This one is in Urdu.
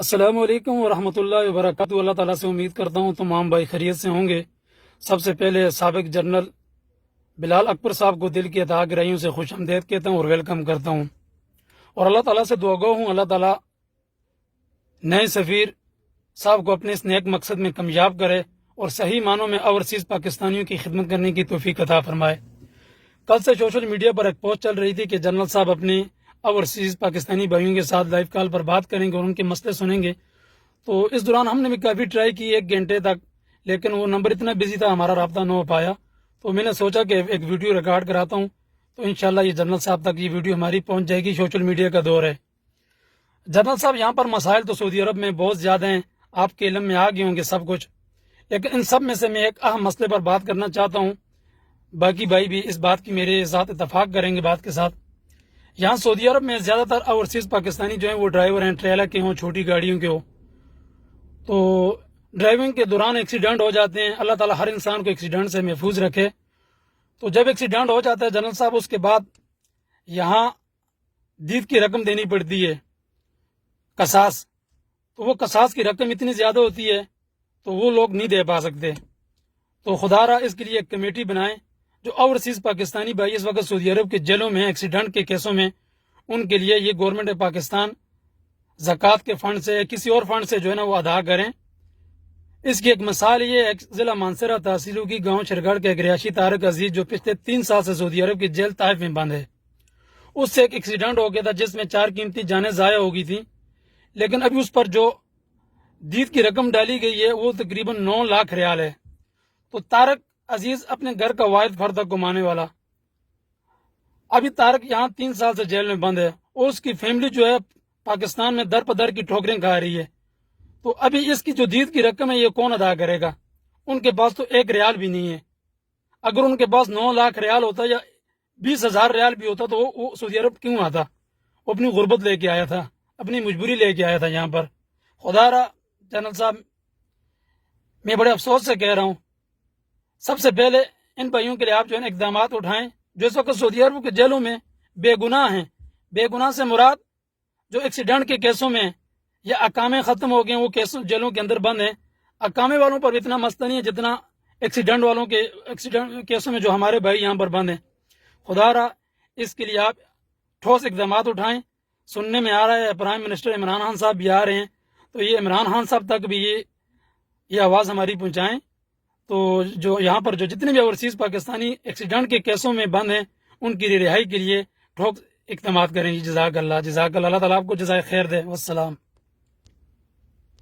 السلام علیکم ورحمۃ اللہ وبرکاتہ۔ اللہ تعالیٰ سے امید کرتا ہوں تمام بھائی خیریت سے ہوں گے۔ سب سے پہلے سابق جنرل بلال اکبر صاحب کو دل کی عطا گرائیوں سے خوش آمدید کہتا ہوں اور ویلکم کرتا ہوں، اور اللہ تعالیٰ سے دعا گو ہوں اللہ تعالیٰ نئے سفیر صاحب کو اپنے اس نیک مقصد میں کامیاب کرے اور صحیح معنوں میں اوورسیز پاکستانیوں کی خدمت کرنے کی توفیق عطا فرمائے۔ کل سے سوشل میڈیا پر ایک پوسٹ چل رہی تھی کہ جنرل صاحب اپنے اوورسیز پاکستانی بھائیوں کے ساتھ لائیو کال پر بات کریں گے اور ان کے مسئلے سنیں گے۔ تو اس دوران ہم نے بھی کافی ٹرائی کی 1 گھنٹے تک، لیکن وہ نمبر اتنا بزی تھا ہمارا رابطہ نہ ہو پایا۔ تو میں نے سوچا کہ ایک ویڈیو ریکارڈ کراتا ہوں، تو انشاءاللہ یہ جنرل صاحب تک یہ ویڈیو ہماری پہنچ جائے گی۔ سوشل میڈیا کا دور ہے جنرل صاحب، یہاں پر مسائل تو سعودی عرب میں بہت زیادہ ہیں، آپ کے علم میں آ گئے ہوں گے سب کچھ، لیکن ان سب میں سے میں ایک اہم مسئلے پر بات کرنا چاہتا ہوں۔ باقی بھائی بھی اس بات کی میرے ساتھ اتفاق کریں گے بات کے ساتھ۔ یہاں سعودی عرب میں زیادہ تر اوورسیز پاکستانی جو ہیں وہ ڈرائیور ہیں، ٹریلر کے ہوں، چھوٹی گاڑیوں کے ہوں، تو ڈرائیونگ کے دوران ایکسیڈنٹ ہو جاتے ہیں۔ اللہ تعالیٰ ہر انسان کو ایکسیڈنٹ سے محفوظ رکھے۔ تو جب ایکسیڈنٹ ہو جاتا ہے جنرل صاحب، اس کے بعد یہاں دیت کی رقم دینی پڑتی ہے، قصاص۔ تو وہ قصاص کی رقم اتنی زیادہ ہوتی ہے تو وہ لوگ نہیں دے پا سکتے۔ تو خدا را اس کے لیے ایک کمیٹی بنائیں، جو اوورسیز پاکستانی بھائی اس وقت سعودی عرب کے جیلوں میں ایکسیڈنٹ کے کیسوں میں، ان کے لیے یہ گورنمنٹ پاکستان زکوٰۃ کے فنڈ سے کسی اور فنڈ سے جو ہے نا وہ ادا کریں۔ اس کی ایک مثال یہ ہے، ضلع مانسرہ تحصیلوں کی گاؤں شرگڑھ کے ایک رہائشی طارق عزیز جو پچھلے 3 سال سے سعودی عرب کی جیل طائف میں بند ہے، اس سے ایک ایکسیڈنٹ ہو گیا تھا جس میں 4 قیمتی جانیں ضائع ہو گئی تھیں، لیکن ابھی اس پر جو دیت کی رقم ڈالی گئی ہے وہ تقریباً 9 لاکھ ریال ہے۔ تو طارق عزیز اپنے گھر کا واحد فرد ہے کمانے والا، ابھی طارق یہاں 3 سال سے جیل میں بند ہے، اور اس کی فیملی جو ہے پاکستان میں در پدر کی ٹھوکریں کھا رہی ہے۔ تو ابھی اس کی جو دیت کی رقم ہے یہ کون ادا کرے گا؟ ان کے پاس تو 1 ریال بھی نہیں ہے۔ اگر ان کے پاس 9 لاکھ ریال ہوتا یا 20,000 ریال بھی ہوتا تو وہ سعودی عرب کیوں آتا؟ وہ اپنی غربت لے کے آیا تھا، اپنی مجبوری لے کے آیا تھا یہاں پر۔ خدا را جنرل صاحب، میں بڑے افسوس سے کہہ رہا ہوں، سب سے پہلے ان بھائیوں کے لیے آپ جو ہے اقدامات اٹھائیں جو اس وقت سعودی عرب کے جیلوں میں بے گناہ ہیں۔ بے گناہ سے مراد جو ایکسیڈنٹ کے کیسوں میں یا اقامے ختم ہو گئے ہیں، وہ کیسوں جیلوں کے اندر بند ہیں۔ اقامے والوں پر اتنا مسئلہ نہیں ہے جتنا ایکسیڈنٹ والوں کے ایکسیڈنٹ کیسوں میں جو ہمارے بھائی یہاں پر بند ہیں۔ خدا را اس کے لیے آپ ٹھوس اقدامات اٹھائیں۔ سننے میں آ رہا ہے پرائم منسٹر عمران خان صاحب بھی آ رہے ہیں، تو یہ عمران خان صاحب تک بھی یہ آواز ہماری پہنچائیں، تو جو یہاں پر جو جتنے بھی اوورسیز پاکستانی ایکسیڈنٹ کے کیسوں میں بند ہیں ان کی رہائی کے لیے ٹھوس اقدامات کریں۔ جزاک اللہ، جزاک اللہ، اللہ تعالیٰ آپ کو جزائے خیر دے۔ والسلام۔